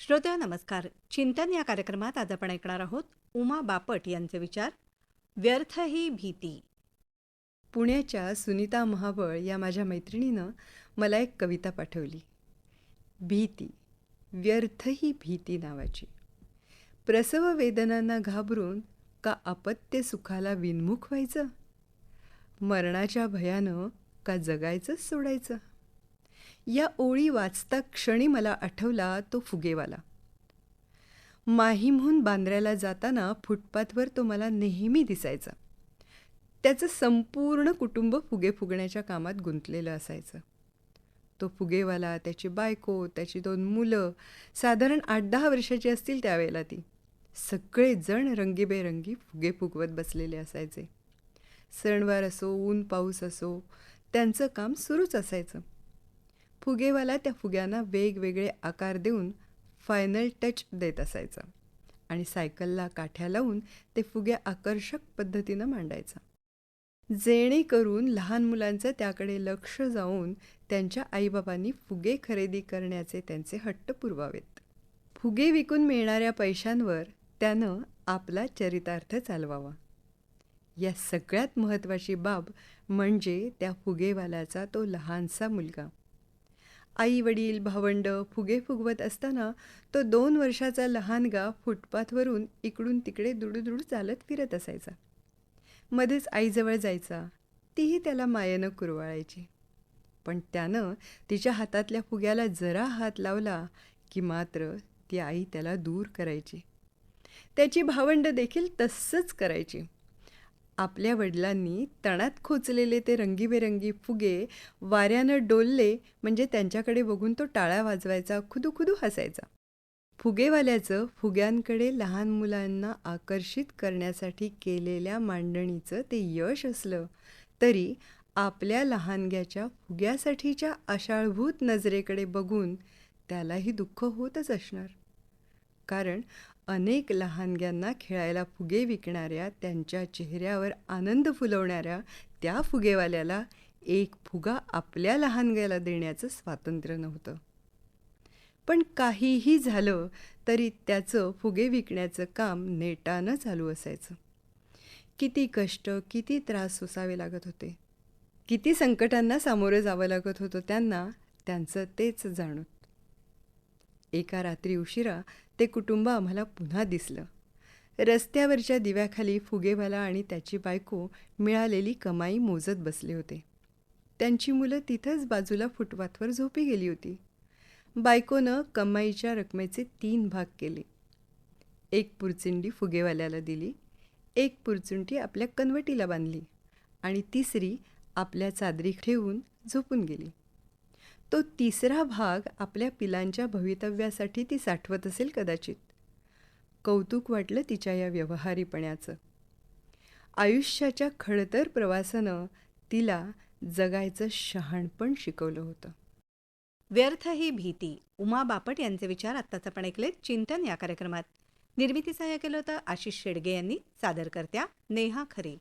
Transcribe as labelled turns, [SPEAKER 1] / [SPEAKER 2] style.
[SPEAKER 1] श्रोत्या नमस्कार. चिंतन या कार्यक्रमात आज आपण ऐकणार आहोत उमा बापट यांचे विचार. व्यर्थ ही भीती.
[SPEAKER 2] पुण्याच्या सुनीता महाबळ या माझ्या मैत्रिणीनं मला एक कविता पाठवली. भीती, व्यर्थ ही भीती नावाची. प्रसव वेदनांना घाबरून का अपत्य सुखाला विन्मुख व्हायचं? मरणाच्या भयानं का जगायचंच सोडायचं? या ओळी वाचता क्षणी मला आठवला तो फुगेवाला. माहीमहून बांद्र्याला जाताना फुटपाथवर तो मला नेहमी दिसायचा. त्याचं संपूर्ण कुटुंब फुगे फुगण्याच्या कामात गुंतलेलं असायचं. तो फुगेवाला, त्याची बायको, त्याची 2 मुलं, साधारण 8-10 वर्षाची असतील त्यावेळेला ती. सगळेजण रंगीबेरंगी फुगे फुगवत बसलेले असायचे. सणवार असो, ऊन पाऊस असो, त्यांचं काम सुरूच असायचं. फुगेवाला त्या फुग्यांना वेगवेगळे आकार देऊन फायनल टच देत असायचा आणि सायकलला काठ्या लावून ते फुगे आकर्षक पद्धतीनं मांडायचा, जेणेकरून लहान मुलांचं त्याकडे लक्ष जाऊन त्यांच्या आईबाबांनी फुगे खरेदी करण्याचे त्यांचे हट्ट पुरवावेत. फुगे विकून मिळणाऱ्या पैशांवर त्यानं आपला चरितार्थ चालवावा. या सगळ्यात महत्त्वाची बाब म्हणजे त्या फुगेवाल्याचा तो लहानसा मुलगा. आई वडील भावंड फुगे फुगवत असताना तो 2 वर्षाचा लहानगा फुटपाथवरून इकडून तिकडे दुडूदुडू चालत फिरत असायचा. मध्येच आईजवळ जायचा, तीही त्याला मायेनं कुरवाळायची. पण त्यानं तिच्या हातातल्या फुग्याला जरा हात लावला की मात्र ती आई त्याला दूर करायची. त्याची भावंड देखील तसंच करायची. आपल्या वडिलांनी तणात खोचलेले ते रंगीबेरंगी फुगे वाऱ्यानं डोलले म्हणजे त्यांच्याकडे बघून तो टाळ्या वाजवायचा, खुदूखुदू हसायचा. फुगेवाल्याचं फुग्यांकडे लहान मुलांना आकर्षित करण्यासाठी केलेल्या मांडणीचं ते यश असलं तरी आपल्या लहानग्याच्या फुग्यासाठीच्या आशाळभूत नजरेकडे बघून त्यालाही दुःख होतच असणार. कारण अनेक लहानग्यांना खेळायला फुगे विकणाऱ्या, त्यांच्या चेहऱ्यावर आनंद फुलवणाऱ्या त्या फुगेवाल्याला एक फुगा आपल्या लहानग्याला देण्याचं स्वातंत्र्य नव्हतं. पण काहीही झालं तरी त्याचं फुगे विकण्याचं काम नेटानं चालू असायचं. किती कष्ट, किती त्रास सोसावे लागत होते, किती संकटांना सामोरं जावं लागत होतं त्यांना, त्यांचं तेच जाणवत. एका रात्री उशिरा ते कुटुंब आम्हाला पुन्हा दिसलं. रस्त्यावरच्या दिव्याखाली फुगेवाला आणि त्याची बायको मिळालेली कमाई मोजत बसले होते. त्यांची मुलं तिथंच बाजूला फुटपाथवर झोपी गेली होती. बायकोनं कमाईच्या रकमेचे 3 भाग केले. 1 पुरचिंडी फुगेवाल्याला दिली, 1 पुरचुंडी आपल्या कनवटीला बांधली आणि 3री आपल्या चादरी ठेवून झोपून गेली. तो 3रा भाग आपल्या पिलांच्या भवितव्यासाठी ती साठवत असेल कदाचित. कौतुक वाटलं तिच्या या व्यवहारीपणाचं. आयुष्याच्या खडतर प्रवासानं तिला जगायचं शहाणपण शिकवलं होतं.
[SPEAKER 1] व्यर्थ ही भीती. उमा बापट यांचे विचार आत्ताच आपण ऐकलेत चिंतन या कार्यक्रमात. निर्मिती सहाय्य केलं होतं आशिष शेडगे यांनी. सादरकर्त्या नेहा खरे.